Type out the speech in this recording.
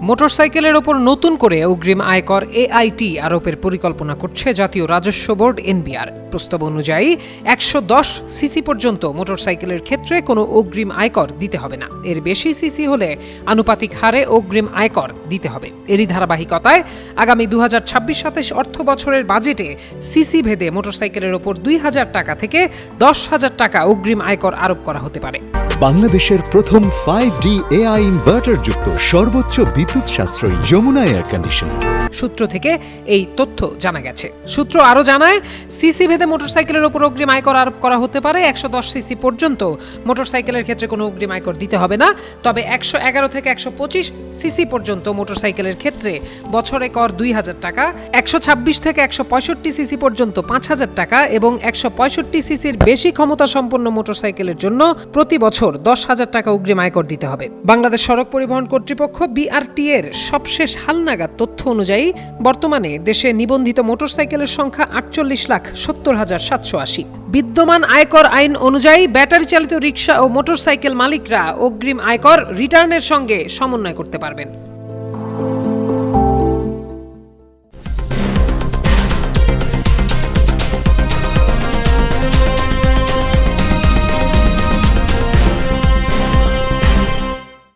মোটরসাইকেলের ওপর নতুন করে অগ্রিম আয়কর এআইটি আরোপের পরিকল্পনা করছে জাতীয় রাজস্ব বোর্ড এনবিআর। প্রস্তাব অনুযায়ী ১১০ সিসি পর্যন্ত মোটরসাইকেলের ক্ষেত্রে কোনো অগ্রিম আয়কর দিতে হবে না। এর বেশি সিসি হলে আনুপাতিক হারে অগ্রিম আয়কর দিতে হবে। এরই ধারাবাহিকতায় আগামী ২০২৬-২৭ অর্থ বছরের বাজেটে সিসি ভেদে মোটরসাইকেলের ওপর ২,০০০ টাকা থেকে ১০,০০০ টাকা অগ্রিম আয়কর আরোপ করা হতে পারে। বাংলাদেশের প্রথম 5D AI ইনভার্টার যুক্ত সর্বোচ্চ বিদ্যুৎ সাশ্রয়ী যমুনা এয়ার কন্ডিশনার। সূত্র থেকে এই তথ্য জানা গেছে। সূত্র আরও জানায়, সিসি ভেদে মোটরসাইকেলের উপর অগ্রিম আয়কর আরোপ করা হতে পারে। ১১০ সিসি পর্যন্ত মোটরসাইকেলের ক্ষেত্রে কোনো অগ্রিম আয়কর দিতে হবে না। তবে ১১১ থেকে ১২৫ সিসি পর্যন্ত মোটরসাইকেলের ক্ষেত্রে বছরে কর ২,০০০ টাকা, ১২৬ থেকে ১৬৫ সিসি পর্যন্ত ৫,০০০ টাকা এবং ১৬৫ সিসির বেশি ক্ষমতা সম্পন্ন মোটরসাইকেলের জন্য প্রতি বছর ১০,০০০ টাকা অগ্রিম আয়কর দিতে হবে। বাংলাদেশ সড়ক পরিবহন কর্তৃপক্ষ বিআরটি এর সবশেষ হালনাগাদ তথ্য অনুযায়ী বর্তমানে দেশে নিবন্ধিত মোটরসাইকেলের সংখ্যা ৪৮,৭০,৭৮০। বিদ্যমান আয়কর আইন অনুযায়ী ব্যাটারি চালিত রিকশা ও মোটরসাইকেল মালিকরা অগ্রিম আয়কর রিটার্নের সঙ্গে সমন্বয় করতে পারবেন।